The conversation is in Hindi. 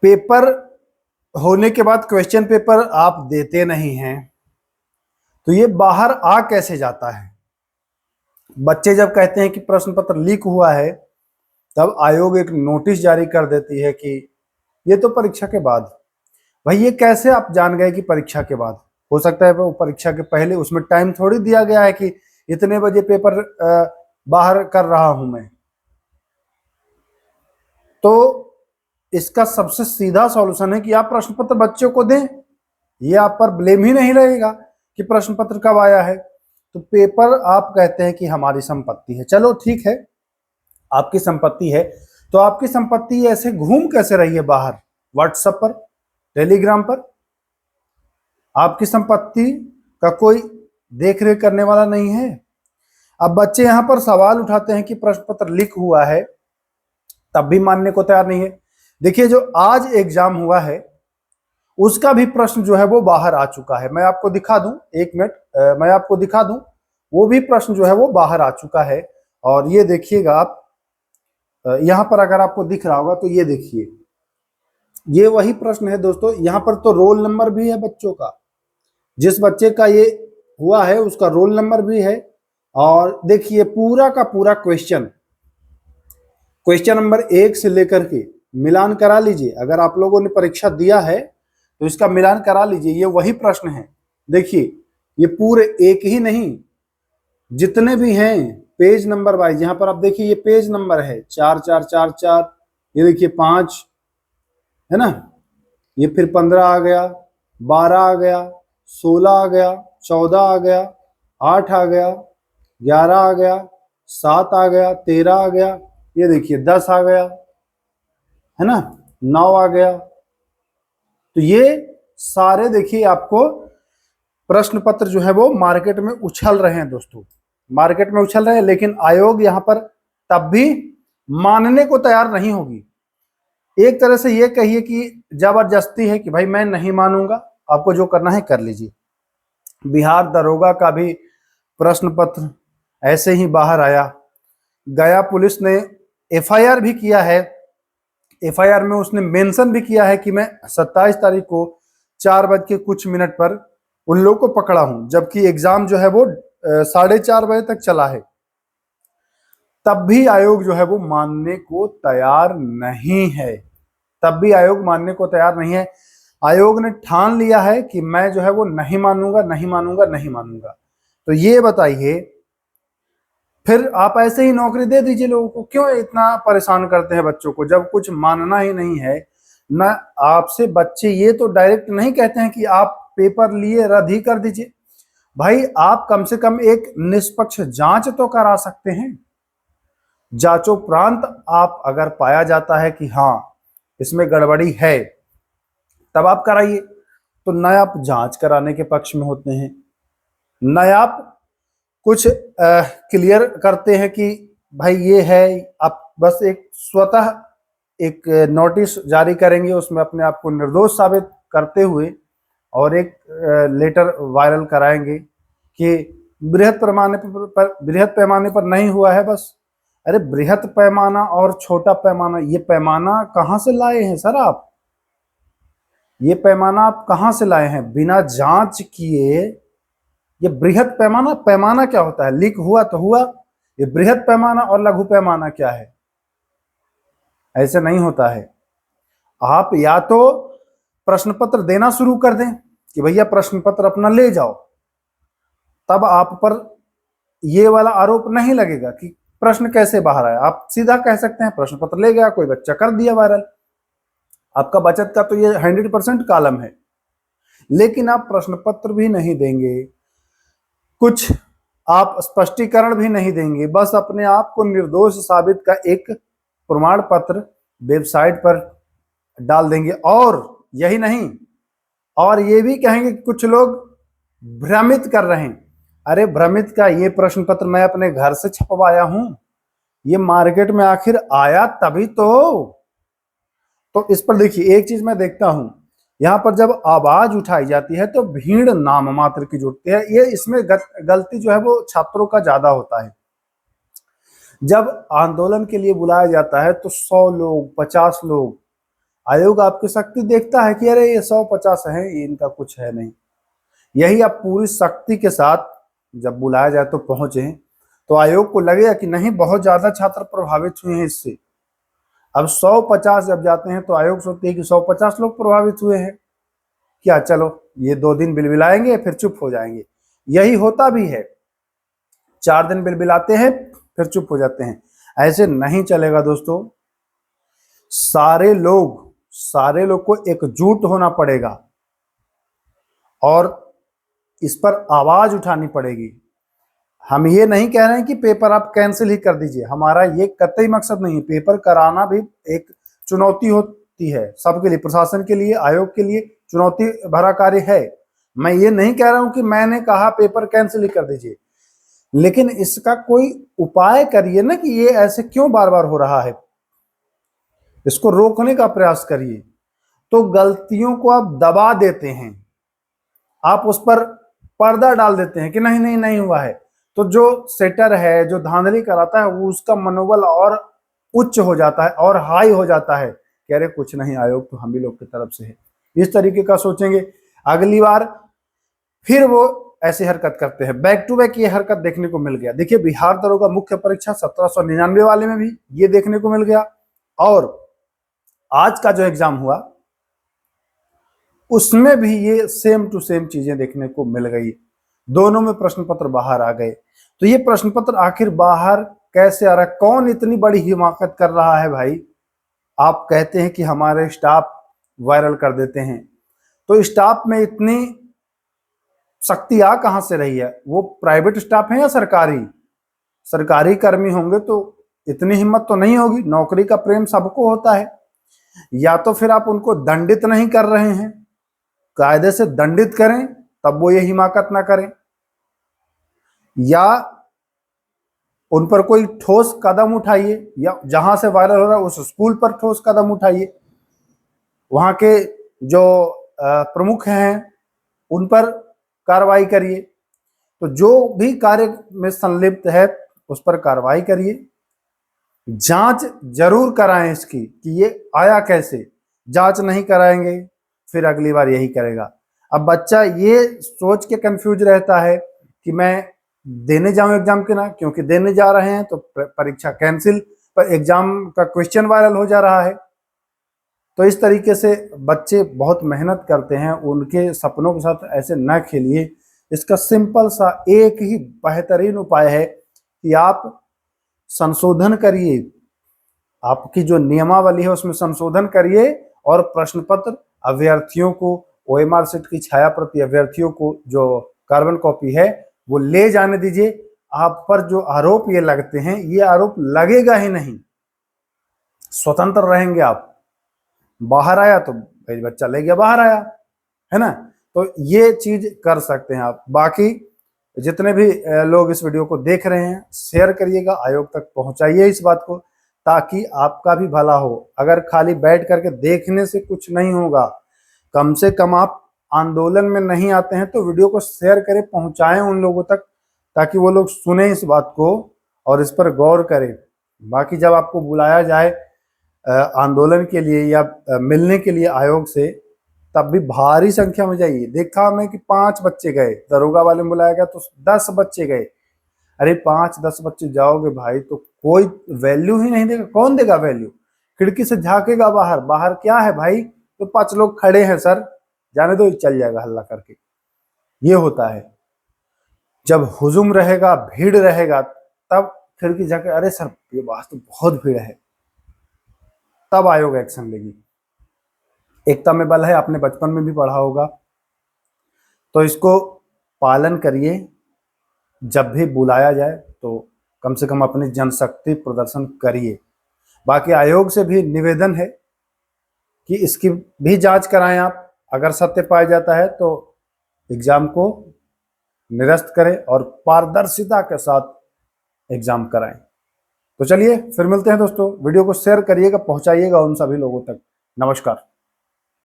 पेपर होने के बाद क्वेश्चन पेपर आप देते नहीं हैं, तो ये बाहर आ कैसे जाता है? बच्चे जब कहते हैं कि प्रश्न पत्र लीक हुआ है, तब आयोग एक नोटिस जारी कर देती है कि ये तो परीक्षा के बाद। भाई ये कैसे आप जान गए कि परीक्षा के बाद? हो सकता है वो परीक्षा के पहले, उसमें टाइम थोड़ी दिया गया है कि इतने बजे पेपर बाहर कर रहा हूं मैं। तो इसका सबसे सीधा सॉल्यूशन है कि आप प्रश्न पत्र बच्चों को दें, ये आप पर ब्लेम ही नहीं रहेगा कि प्रश्न पत्र कब आया है। तो पेपर आप कहते हैं कि हमारी संपत्ति है, चलो ठीक है, आपकी संपत्ति है, तो आपकी संपत्ति ऐसे घूम कैसे रही है बाहर, व्हाट्सएप पर, टेलीग्राम पर? आपकी संपत्ति का कोई देख रेख करने वाला नहीं है। अब बच्चे यहां पर सवाल उठाते हैं कि प्रश्न पत्र लीक हुआ है, तब भी मानने को तैयार नहीं है। देखिए, जो आज एग्जाम हुआ है उसका भी प्रश्न जो है वो बाहर आ चुका है। मैं आपको दिखा दूं, एक मिनट, मैं आपको दिखा दूं, वो भी प्रश्न जो है वो बाहर आ चुका है। और ये देखिएगा आप, यहां पर अगर आपको दिख रहा होगा तो ये देखिए, ये वही प्रश्न है दोस्तों। यहां पर तो रोल नंबर भी है बच्चों का, जिस बच्चे का ये हुआ है उसका रोल नंबर भी है। और देखिए पूरा का पूरा क्वेश्चन नंबर 1 से लेकर के मिलान करा लीजिए। अगर आप लोगों ने परीक्षा दिया है तो इसका मिलान करा लीजिए, ये वही प्रश्न है। देखिए ये पूरे एक ही नहीं, जितने भी हैं पेज नंबर वाइज, यहां पर आप देखिए ये पेज नंबर है 4444, ये देखिए 5 है ना, ये फिर 15 आ गया, 12 आ गया, 16 आ गया, 14 आ गया, 8 आ गया, 11 आ गया, 7 आ गया, 13 आ गया, ये देखिए 10 आ गया, है ना, 9 आ गया। तो ये सारे देखिए आपको प्रश्न पत्र जो है वो मार्केट में उछल रहे हैं दोस्तों, मार्केट में उछल रहे हैं। लेकिन आयोग यहां पर तब भी मानने को तैयार नहीं होगी। एक तरह से ये कहिए कि जबरदस्ती है कि भाई मैं नहीं मानूंगा, आपको जो करना है कर लीजिए। बिहार दरोगा का भी प्रश्न पत्र ऐसे ही बाहर आया। गया पुलिस ने एफआईआर भी किया है, एफआईआर में उसने मेंशन भी किया है कि मैं 27 तारीख को 4 बज के कुछ मिनट पर उन लोगों को पकड़ा हूं, जबकि एग्जाम जो है वो 4:30 बजे तक चला है। तब भी आयोग जो है वो मानने को तैयार नहीं है, तब भी आयोग मानने को तैयार नहीं है। आयोग ने ठान लिया है कि मैं जो है वो नहीं मानूंगा, नहीं मानूंगा, नहीं मानूंगा। तो ये बताइए, फिर आप ऐसे ही नौकरी दे दीजिए लोगों को, क्यों इतना परेशान करते हैं बच्चों को जब कुछ मानना ही नहीं है ना? आपसे बच्चे ये तो डायरेक्ट नहीं कहते हैं कि आप पेपर लिए रद्द ही कर दीजिए। भाई आप कम से कम एक निष्पक्ष जांच तो करा सकते हैं। जांचोपरांत आप अगर पाया जाता है कि हाँ इसमें गड़बड़ी है, तब आप कराइए। तो न आप जांच कराने के पक्ष में होते हैं, न आप कुछ क्लियर करते हैं कि भाई ये है। आप बस एक स्वतः एक नोटिस जारी करेंगे, उसमें अपने आप को निर्दोष साबित करते हुए और एक लेटर वायरल कराएंगे कि बृहद पैमाने पर नहीं हुआ है बस। अरे बृहद पैमाना और छोटा पैमाना, ये पैमाना कहाँ से लाए हैं सर आप? ये पैमाना आप कहाँ से लाए हैं बिना जांच किए? ये बृहद पैमाना, पैमाना क्या होता है? लीक हुआ तो हुआ। ये बृहद पैमाना और लघु पैमाना क्या है? ऐसे नहीं होता है। आप या तो प्रश्न पत्र देना शुरू कर दें कि भैया प्रश्न पत्र अपना ले जाओ, तब आप पर ये वाला आरोप नहीं लगेगा कि प्रश्न कैसे बाहर आया। आप सीधा कह सकते हैं प्रश्न पत्र ले गया कोई बच्चा, कर दिया वायरल, आपका बचत का तो ये 100% कॉलम है। लेकिन आप प्रश्न पत्र भी नहीं देंगे, कुछ आप स्पष्टीकरण भी नहीं देंगे, बस अपने आप को निर्दोष साबित का एक प्रमाण पत्र वेबसाइट पर डाल देंगे। और यही नहीं, और ये भी कहेंगे कि कुछ लोग भ्रमित कर रहे हैं। अरे भ्रमित का, ये प्रश्न पत्र मैं अपने घर से छपवाया हूं, ये मार्केट में आखिर आया तभी तो इस पर देखिए एक चीज मैं देखता हूं, यहां पर जब आवाज उठाई जाती है तो भीड़ नाम मात्र की जुटती है। ये इसमें गलती जो है वो छात्रों का ज्यादा होता है। जब आंदोलन के लिए बुलाया जाता है तो 100 लोग, 50 लोग आयोग आपकी शक्ति देखता है कि अरे ये 150 है, ये इनका कुछ है नहीं। यही आप पूरी शक्ति के साथ जब बुलाया जाए तो पहुंचे, तो आयोग को लगेगा कि नहीं, बहुत ज्यादा छात्र प्रभावित हुए हैं इससे। अब 150 जब जाते हैं तो आयोग सोचते हैं कि 150 लोग प्रभावित हुए हैं, क्या चलो ये 2 दिन बिलबिलाएंगे फिर चुप हो जाएंगे। यही होता भी है, 4 दिन बिलबिलाते हैं फिर चुप हो जाते हैं। ऐसे नहीं चलेगा दोस्तों। सारे लोग को एकजुट होना पड़ेगा और इस पर आवाज उठानी पड़ेगी। हम ये नहीं कह रहे हैं कि पेपर आप कैंसिल ही कर दीजिए, हमारा ये कतई मकसद नहीं है। पेपर कराना भी एक चुनौती होती है सबके लिए, प्रशासन के लिए, आयोग के लिए चुनौती भरा कार्य है। मैं ये नहीं कह रहा हूं कि मैंने कहा पेपर कैंसिल ही कर दीजिए, लेकिन इसका कोई उपाय करिए ना कि ये ऐसे क्यों बार बार हो रहा है, इसको रोकने का प्रयास करिए। तो गलतियों को आप दबा देते हैं, आप उस पर पर्दा डाल देते हैं कि नहीं नहीं नहीं हुआ है, तो जो सेटर है, जो धांधली कराता है, वो उसका मनोबल और उच्च हो जाता है और हाई हो जाता है, कह रहे कुछ नहीं, आयोग तो हम ही लोग की तरफ से है। इस तरीके का सोचेंगे, अगली बार फिर वो ऐसी हरकत करते हैं। बैक टू बैक ये हरकत देखने को मिल गया। देखिए, बिहार दरोगा मुख्य परीक्षा 1799 वाले में भी ये देखने को मिल गया, और आज का जो एग्जाम हुआ उसमें भी ये सेम टू सेम चीजें देखने को मिल गई। दोनों में प्रश्न पत्र बाहर आ गए। तो ये प्रश्न पत्र आखिर बाहर कैसे आ रहा है? कौन इतनी बड़ी हिमाकत कर रहा है भाई? आप कहते हैं कि हमारे स्टाफ वायरल कर देते हैं, तो स्टाफ में इतनी शक्ति आ कहां से रही है? वो प्राइवेट स्टाफ है या सरकारी? सरकारी कर्मी होंगे तो इतनी हिम्मत तो नहीं होगी। नौकरी का प्रेम सबको होता है। या तो फिर आप उनको दंडित नहीं कर रहे हैं, कायदे से दंडित करें तब वो ये हिमाकत ना करें, या उन पर कोई ठोस कदम उठाइए, या जहां से वायरल हो रहा है उस स्कूल पर ठोस कदम उठाइए, वहां के जो प्रमुख हैं उन पर कार्रवाई करिए। तो जो भी कार्य में संलिप्त है उस पर कार्रवाई करिए, जांच जरूर कराएं इसकी कि ये आया कैसे। जांच नहीं कराएंगे फिर अगली बार यही करेगा। अब बच्चा ये सोच के कंफ्यूज रहता है कि मैं देने जाऊं एग्जाम के ना, क्योंकि देने जा रहे हैं तो परीक्षा कैंसिल, पर एग्जाम का क्वेश्चन वायरल हो जा रहा है। तो इस तरीके से बच्चे बहुत मेहनत करते हैं, उनके सपनों के साथ ऐसे न खेलिए। इसका सिंपल सा एक ही बेहतरीन उपाय है कि आप संशोधन करिए, आपकी जो नियमावली है उसमें संशोधन करिए, और प्रश्न पत्र अभ्यर्थियों को, ओएमआर सीट की छाया प्रति अभ्यर्थियों को जो कार्बन कॉपी है वो ले जाने दीजिए। आप पर जो आरोप ये लगते हैं, ये आरोप लगेगा ही नहीं, स्वतंत्र रहेंगे आप। बाहर आया तो बच्चा ले गया, बाहर आया, है ना? तो ये चीज कर सकते हैं आप। बाकी जितने भी लोग इस वीडियो को देख रहे हैं, शेयर करिएगा, आयोग तक पहुंचाइए इस बात को, ताकि आपका भी भला हो। अगर खाली बैठ करके देखने से कुछ नहीं होगा, कम से कम आप आंदोलन में नहीं आते हैं तो वीडियो को शेयर करें, पहुंचाएं उन लोगों तक, ताकि वो लोग सुने इस बात को और इस पर गौर करें। बाकी जब आपको बुलाया जाए आंदोलन के लिए या मिलने के लिए आयोग से, तब भी भारी संख्या में जाइए। देखा मैं कि 5 बच्चे गए, दरोगा वाले में बुलाया गया तो 10 बच्चे गए। अरे 5-10 बच्चे जाओगे भाई तो कोई वैल्यू ही नहीं देगा। कौन देगा वैल्यू? खिड़की से झांकेगा बाहर, बाहर क्या है भाई, तो 5 लोग खड़े हैं सर, जाने दो, चल जाएगा हल्ला करके। ये होता है। जब हुजूम रहेगा, भीड़ रहेगा, तब खिड़की झांके, अरे सर ये बात तो बहुत भीड़ है, तब आयोग एक्शन लेगी। एकता में बल है, आपने बचपन में भी पढ़ा होगा। तो इसको पालन करिए। जब भी बुलाया जाए तो कम से कम अपनी जनशक्ति प्रदर्शन करिए। बाकी आयोग से भी निवेदन है कि इसकी भी जांच कराएं आप। अगर सत्य पाया जाता है तो एग्जाम को निरस्त करें और पारदर्शिता के साथ एग्जाम कराएं। तो चलिए फिर मिलते हैं दोस्तों। वीडियो को शेयर करिएगा, पहुंचाइएगा उन सभी लोगों तक। नमस्कार।